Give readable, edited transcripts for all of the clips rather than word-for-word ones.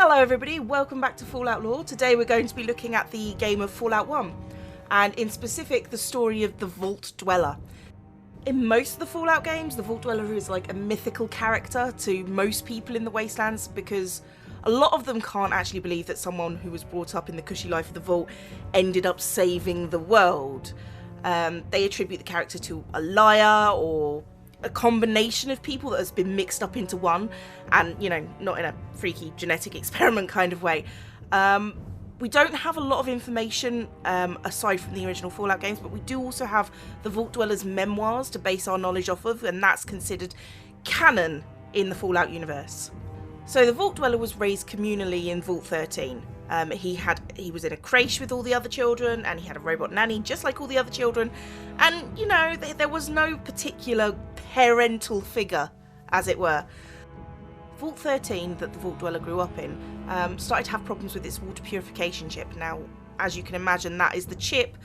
Hello everybody, welcome back to Fallout Lore. Today we're going to be looking at the game of Fallout 1, and in specific the story of the Vault Dweller. In most of the Fallout games, the Vault Dweller is like a mythical character to most people in the Wastelands because a lot of them can't actually believe that someone who was brought up in the cushy life of the Vault ended up saving the world. They attribute the character to a liar or a combination of people that has been mixed up into one, and not in a freaky genetic experiment kind of way. We don't have a lot of information aside from the original Fallout games, but we do also have the Vault Dweller's memoirs to base our knowledge off of, and that's considered canon in the Fallout universe. So the Vault Dweller was raised communally in Vault 13. He was in a creche with all the other children, and he had a robot nanny just like all the other children, and there was no particular parental figure, as it were. Vault 13 that the Vault Dweller grew up in started to have problems with its water purification chip. Now, as you can imagine, that is the chip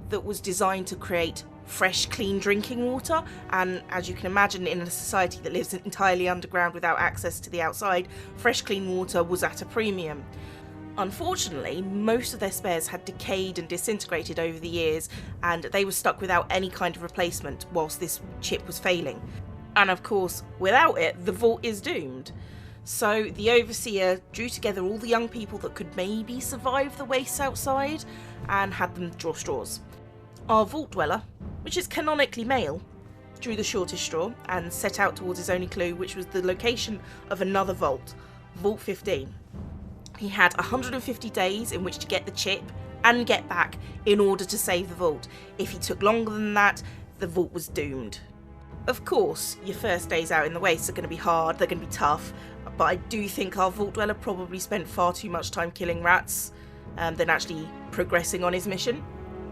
that was designed to create fresh, clean drinking water, and as you can imagine, in a society that lives entirely underground without access to the outside, fresh, clean water was at a premium. Unfortunately, most of their spares had decayed and disintegrated over the years, and they were stuck without any kind of replacement whilst this chip was failing. And of course, without it, the vault is doomed. So the Overseer drew together all the young people that could maybe survive the wastes outside and had them draw straws. Our Vault Dweller, which is canonically male, drew the shortest straw and set out towards his only clue, which was the location of another vault, Vault 15. He had 150 days in which to get the chip and get back in order to save the vault. If he took longer than that, the vault was doomed. Of course, your first days out in the wastes are going to be hard, they're going to be tough, but I do think our Vault Dweller probably spent far too much time killing rats than actually progressing on his mission.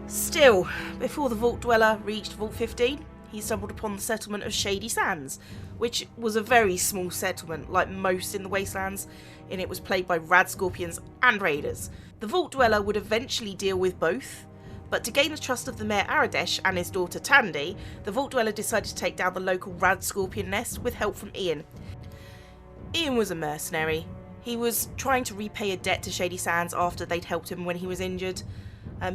Still, before the Vault Dweller reached Vault 15, he stumbled upon the settlement of Shady Sands, which was a very small settlement, like most in the Wastelands, and it was plagued by rad scorpions and raiders. The Vault Dweller would eventually deal with both, but to gain the trust of the Mayor Aradesh and his daughter Tandy, the Vault Dweller decided to take down the local rad scorpion nest with help from Ian. Ian was a mercenary. He was trying to repay a debt to Shady Sands after they'd helped him when he was injured.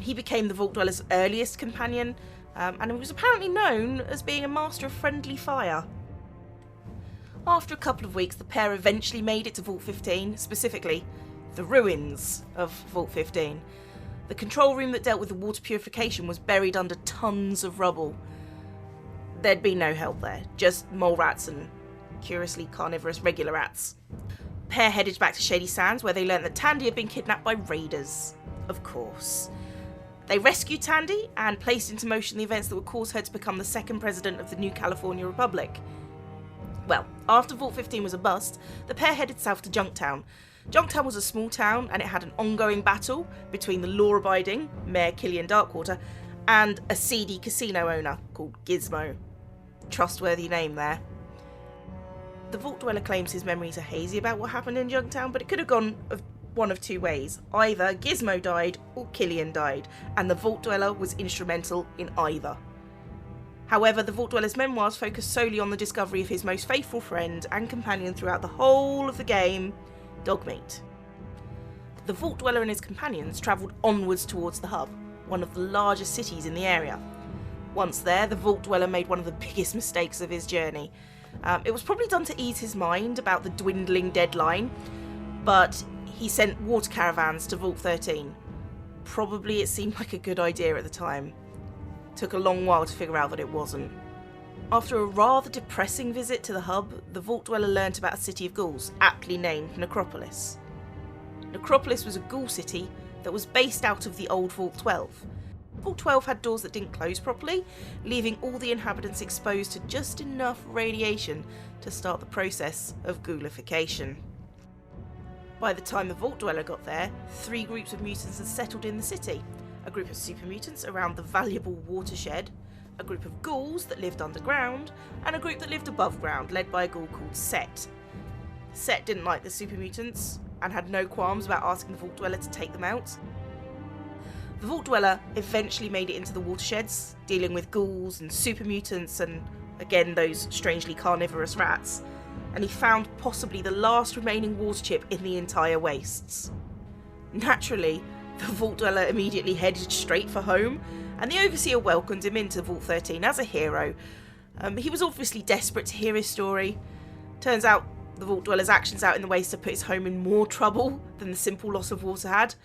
He became the Vault Dweller's earliest companion, and he was apparently known as being a master of friendly fire. After a couple of weeks, the pair eventually made it to Vault 15, specifically the ruins of Vault 15. The control room that dealt with the water purification was buried under tons of rubble. There'd be no help there, just mole rats and curiously carnivorous regular rats. The pair headed back to Shady Sands, where they learned that Tandy had been kidnapped by raiders. Of course. They rescued Tandy and placed into motion the events that would cause her to become the second president of the New California Republic. Well, after Vault 15 was a bust, the pair headed south to Junktown. Junktown was a small town, and it had an ongoing battle between the law-abiding Mayor Killian Darkwater and a seedy casino owner called Gizmo. Trustworthy name there. The Vault Dweller claims his memories are hazy about what happened in Junktown, but it could have gone one of two ways. Either Gizmo died or Killian died, and the Vault Dweller was instrumental in either. However, the Vault Dweller's memoirs focus solely on the discovery of his most faithful friend and companion throughout the whole of the game, Dogmeat. The Vault Dweller and his companions travelled onwards towards the hub, one of the largest cities in the area. Once there, the Vault Dweller made one of the biggest mistakes of his journey. It was probably done to ease his mind about the dwindling deadline, but he sent water caravans to Vault 13. Probably it seemed like a good idea at the time. Took a long while to figure out that it wasn't. After a rather depressing visit to the hub, the Vault Dweller learnt about a city of ghouls, aptly named Necropolis. Necropolis was a ghoul city that was based out of the old Vault 12. Vault 12 had doors that didn't close properly, leaving all the inhabitants exposed to just enough radiation to start the process of ghoulification. By the time the Vault Dweller got there, 3 groups of mutants had settled in the city. A group of super mutants around the valuable watershed, a group of ghouls that lived underground, and a group that lived above ground, led by a ghoul called Set. Set didn't like the super mutants, and had no qualms about asking the Vault Dweller to take them out. The Vault Dweller eventually made it into the watersheds, dealing with ghouls and super mutants and, again, those strangely carnivorous rats. and he found possibly the last remaining water chip in the entire wastes. Naturally, the Vault Dweller immediately headed straight for home, and the Overseer welcomed him into Vault 13 as a hero. He was obviously desperate to hear his story. Turns out the Vault Dweller's actions out in the waste had put his home in more trouble than the simple loss of water had.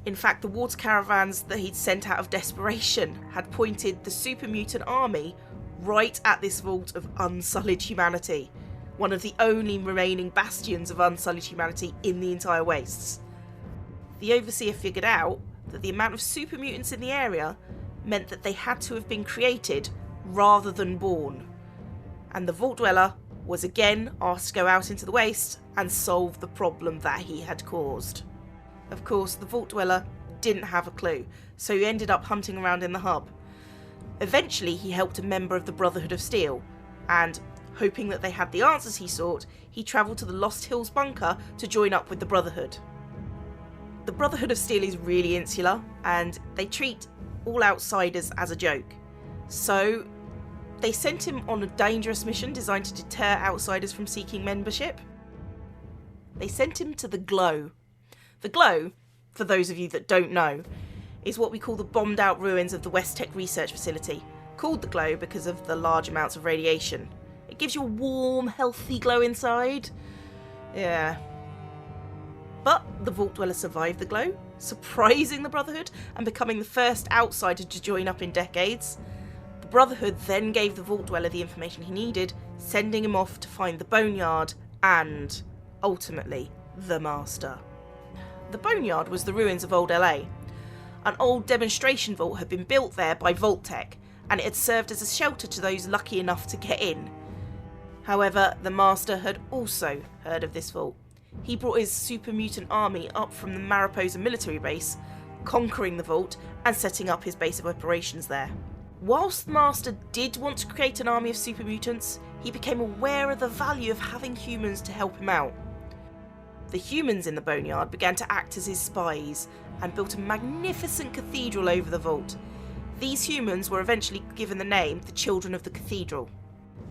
In fact, the water caravans that he'd sent out of desperation had pointed the super mutant army right at this vault of unsullied humanity, one of the only remaining bastions of unsullied humanity in the entire wastes. The Overseer figured out that the amount of super mutants in the area meant that they had to have been created rather than born, and the Vault Dweller was again asked to go out into the waste and solve the problem that he had caused. Of course, the Vault Dweller didn't have a clue, so he ended up hunting around in the hub. Eventually, he helped a member of the Brotherhood of Steel, and, hoping that they had the answers he sought, he travelled to the Lost Hills bunker to join up with the Brotherhood. The Brotherhood of Steel is really insular, and they treat all outsiders as a joke. So, they sent him on a dangerous mission designed to deter outsiders from seeking membership. They sent him to the Glow. The Glow, for those of you that don't know, is what we call the bombed out ruins of the West-tec research facility, called the Glow because of the large amounts of radiation. It gives you a warm, healthy glow inside. Yeah. But the Vault Dweller survived the Glow, surprising the Brotherhood and becoming the first outsider to join up in decades. The Brotherhood then gave the Vault Dweller the information he needed, sending him off to find the Boneyard and, ultimately, the Master. The Boneyard was the ruins of old LA. An old demonstration vault had been built there by vault-tec, and it had served as a shelter to those lucky enough to get in. However, the Master had also heard of this vault. He brought his super mutant army up from the Mariposa military base, conquering the vault and setting up his base of operations there. Whilst the Master did want to create an army of super mutants, he became aware of the value of having humans to help him out. The humans in the Boneyard began to act as his spies and built a magnificent cathedral over the vault. These humans were eventually given the name the Children of the Cathedral.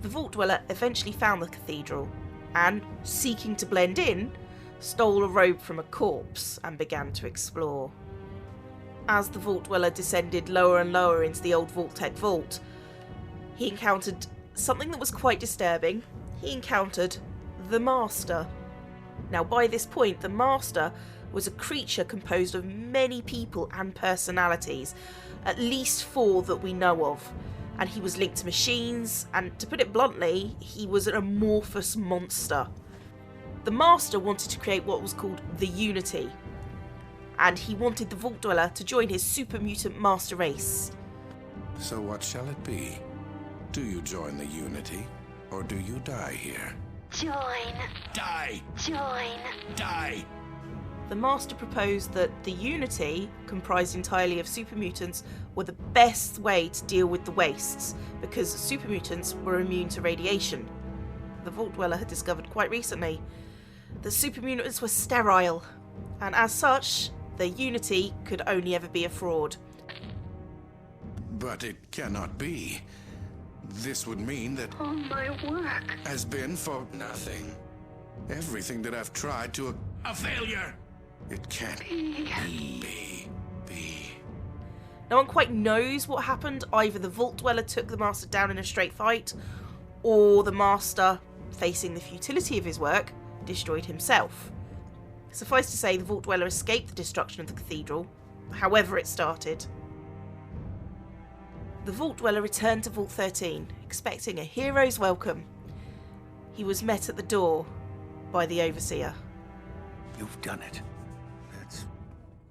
The Vault Dweller eventually found the cathedral and, seeking to blend in, stole a robe from a corpse and began to explore. As the Vault Dweller descended lower and lower into the old vault-tec vault, he encountered something that was quite disturbing. He encountered the Master. Now, by this point, the Master was a creature composed of many people and personalities, at least 4 that we know of, and he was linked to machines, and to put it bluntly, he was an amorphous monster. The Master wanted to create what was called the Unity, and he wanted the Vault Dweller to join his super mutant master race. So what shall it be? Do you join the Unity, or do you die here? Join. Die! Join. Die! The Master proposed that the Unity, comprised entirely of super mutants, were the best way to deal with the wastes, because super mutants were immune to radiation. The Vault Dweller had discovered quite recently that super mutants were sterile, and as such, the Unity could only ever be a fraud. But it cannot be. This would mean that All my work. has been for nothing. Everything that I've tried to a failure. It can't be. No one quite knows what happened. Either the Vault Dweller took the Master down in a straight fight, or the Master, facing the futility of his work, destroyed himself. Suffice to say, the Vault Dweller escaped the destruction of the cathedral, however it started. The Vault Dweller returned to Vault 13, expecting a hero's welcome. He was met at the door by the Overseer. You've done it. That's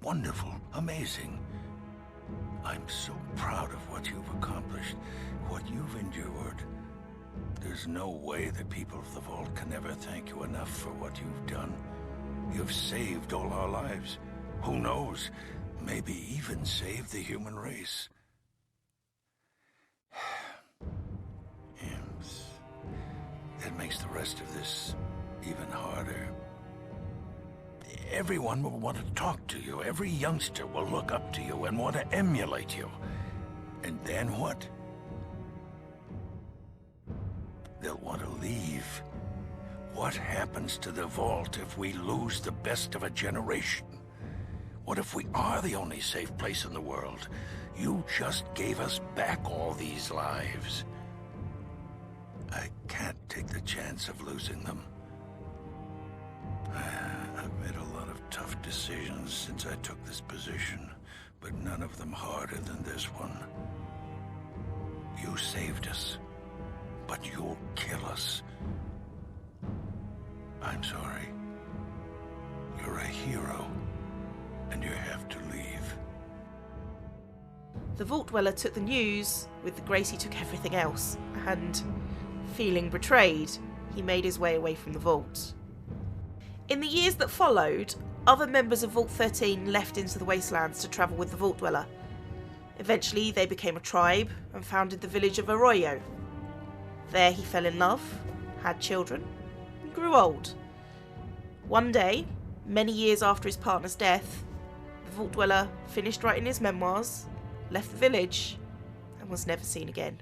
wonderful, amazing. I'm so proud of what you've accomplished, what you've endured. There's no way that people of the Vault can ever thank you enough for what you've done. You've saved all our lives. Who knows? Maybe even saved the human race. Imps. That makes the rest of this even harder. Everyone will want to talk to you. Every youngster will look up to you and want to emulate you. And then what? They'll want to leave. What happens to the vault if we lose the best of a generation? What if we are the only safe place in the world? You just gave us back all these lives. I can't take the chance of losing them. I've made a lot of tough decisions since I took this position, but none of them harder than this one. You saved us, but you'll kill us. I'm sorry. You're a hero, and you have to leave. The Vault Dweller took the news with the grace he took everything else, and, feeling betrayed, he made his way away from the vault. In the years that followed, other members of Vault 13 left into the wastelands to travel with the Vault Dweller. Eventually they became a tribe and founded the village of Arroyo. There he fell in love, had children, and grew old. One day, many years after his partner's death, the Vault Dweller finished writing his memoirs, left the village, and was never seen again.